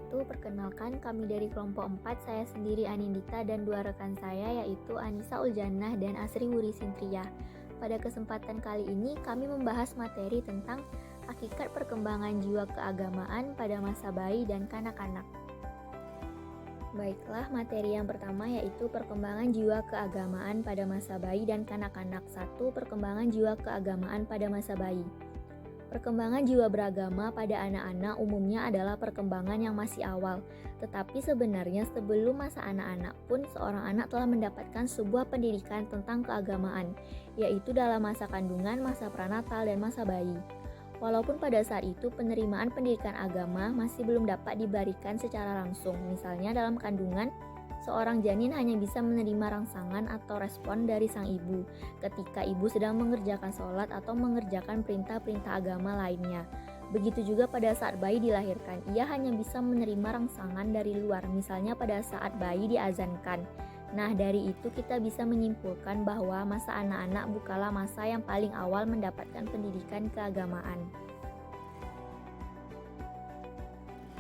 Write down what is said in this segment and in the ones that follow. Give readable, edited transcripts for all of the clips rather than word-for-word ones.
wabarakatuh. Perkenalkan, kami dari kelompok 4, saya sendiri Anindita dan dua rekan saya yaitu Anissa Uljannah dan Asri Wuri Sintria. Pada kesempatan kali ini kami membahas materi tentang hakikat perkembangan jiwa keagamaan pada masa bayi dan kanak-kanak. Baiklah, materi yang pertama yaitu perkembangan jiwa keagamaan pada masa bayi dan kanak-kanak. 1. Perkembangan jiwa keagamaan pada masa bayi. Perkembangan jiwa beragama pada anak-anak umumnya adalah perkembangan yang masih awal, tetapi sebenarnya sebelum masa anak-anak pun seorang anak telah mendapatkan sebuah pendidikan tentang keagamaan, yaitu dalam masa kandungan, masa pranatal, dan masa bayi. Walaupun pada saat itu penerimaan pendidikan agama masih belum dapat diberikan secara langsung, misalnya dalam kandungan, seorang janin hanya bisa menerima rangsangan atau respon dari sang ibu ketika ibu sedang mengerjakan sholat atau mengerjakan perintah-perintah agama lainnya. Begitu juga pada saat bayi dilahirkan, ia hanya bisa menerima rangsangan dari luar, misalnya pada saat bayi diazankan. Nah, dari itu kita bisa menyimpulkan bahwa masa anak-anak bukanlah masa yang paling awal mendapatkan pendidikan keagamaan.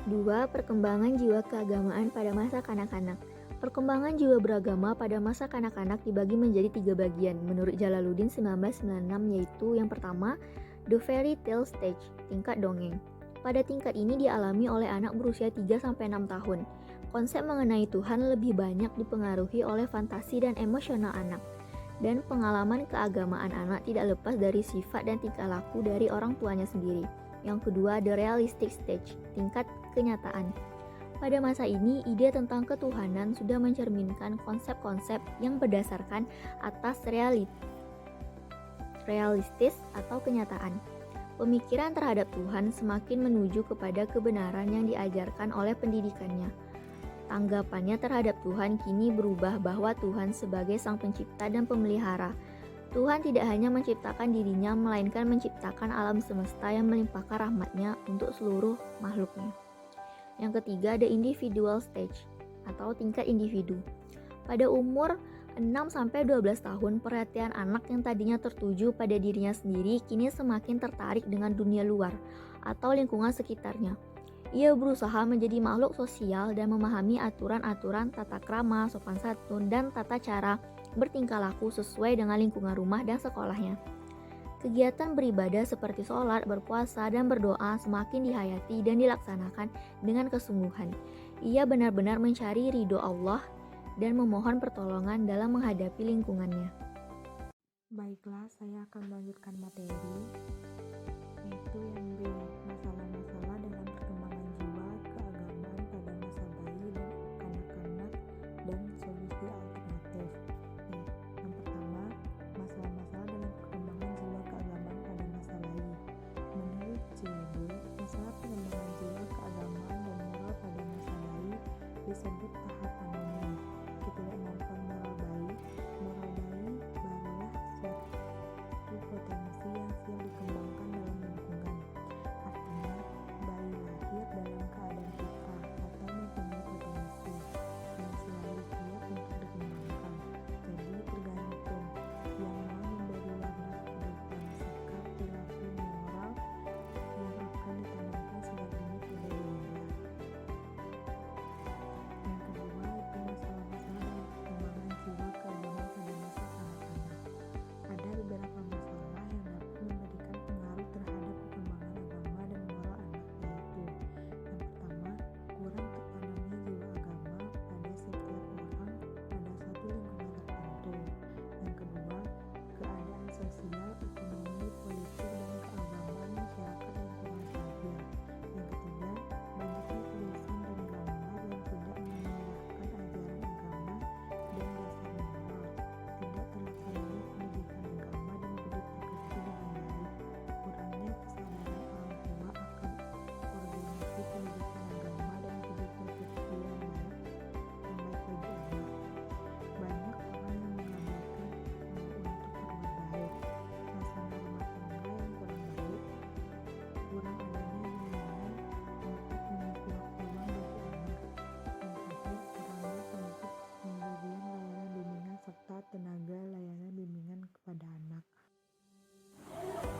2. Perkembangan jiwa keagamaan pada masa kanak-kanak. Perkembangan jiwa beragama pada masa kanak-kanak dibagi menjadi 3 bagian menurut Jalaluddin 1996, yaitu yang pertama, the fairy tale stage, tingkat dongeng. Pada tingkat ini dialami oleh anak berusia 3-6 tahun. Konsep mengenai Tuhan lebih banyak dipengaruhi oleh fantasi dan emosional anak. Dan pengalaman keagamaan anak tidak lepas dari sifat dan tingkah laku dari orang tuanya sendiri. Yang kedua, the realistic stage, tingkat kenyataan. Pada masa ini, ide tentang ketuhanan sudah mencerminkan konsep-konsep yang berdasarkan atas realistis atau kenyataan. Pemikiran terhadap Tuhan semakin menuju kepada kebenaran yang diajarkan oleh pendidikannya. Tanggapannya terhadap Tuhan kini berubah bahwa Tuhan sebagai Sang Pencipta dan Pemelihara. Tuhan tidak hanya menciptakan dirinya, melainkan menciptakan alam semesta yang melimpahkan rahmat-Nya untuk seluruh makhluknya. Yang ketiga, the individual stage atau tingkat individu. Pada umur 6-12 tahun, perhatian anak yang tadinya tertuju pada dirinya sendiri kini semakin tertarik dengan dunia luar atau lingkungan sekitarnya. Ia berusaha menjadi makhluk sosial dan memahami aturan-aturan tata krama, sopan santun, dan tata cara bertingkah laku sesuai dengan lingkungan rumah dan sekolahnya. Kegiatan beribadah seperti sholat, berpuasa, dan berdoa semakin dihayati dan dilaksanakan dengan kesungguhan. Ia benar-benar mencari ridho Allah dan memohon pertolongan dalam menghadapi lingkungannya. Baiklah, saya akan melanjutkan materi, yaitu yang masalah-masalah dalam perkembangan jiwa keagamaan pada masa bayi dan kanak-kanak dan solusi alternatif. Yang pertama, masalah-masalah dalam perkembangan jiwa keagamaan pada masa bayi. Menurut Cibul, masalah pengembangan jiwa keagamaan dan moral pada masa bayi disebut tahap anonim. Ketidakmampuan moral bayi. Moral bayi barulah suatu potensi yang siap dikembangkan dalam lingkungan. Artinya, bayi lahir dalam keadaan fitrah atau mempunyai potensi yang selalu siap untuk dikembangkan. Jadi tergantung yang mau memberi warna kehidupan, sikap, perilaku, moral yang akan ditanamkan sejak dini pada dirinya. Yang kedua,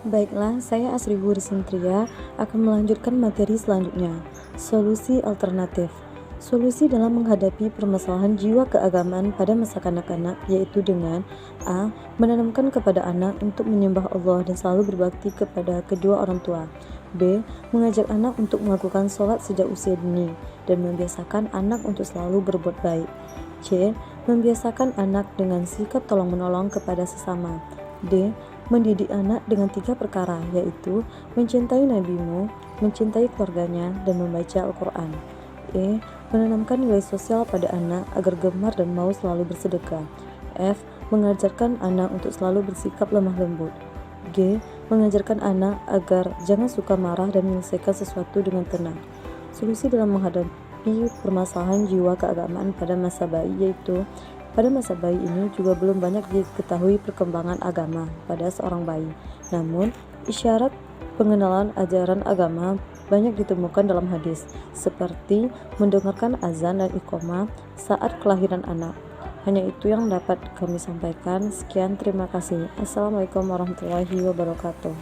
Baiklah, saya Asri Wuri Sintria akan melanjutkan materi selanjutnya, solusi alternatif. Solusi dalam menghadapi permasalahan jiwa keagamaan pada masa kanak-kanak yaitu dengan A. Menanamkan kepada anak untuk menyembah Allah dan selalu berbakti kepada kedua orang tua. B. Mengajak anak untuk melakukan sholat sejak usia dini dan membiasakan anak untuk selalu berbuat baik. C. Membiasakan anak dengan sikap tolong-menolong kepada sesama. D. Mendidik anak dengan 3 perkara yaitu mencintai nabimu, mencintai keluarganya, dan membaca Al-Quran. E. Menanamkan nilai sosial pada anak agar gemar dan mau selalu bersedekah. F. Mengajarkan anak untuk selalu bersikap lemah lembut. G. Mengajarkan anak agar jangan suka marah dan menyelesaikan sesuatu dengan tenang. Solusi dalam menghadapi permasalahan jiwa keagamaan pada masa bayi yaitu pada masa bayi ini juga belum banyak diketahui perkembangan agama pada seorang bayi. Namun, isyarat pengenalan ajaran agama banyak ditemukan dalam hadis, seperti mendengarkan azan dan iqamah saat kelahiran anak. Hanya itu yang dapat kami sampaikan. Sekian, terima kasih. Assalamualaikum warahmatullahi wabarakatuh.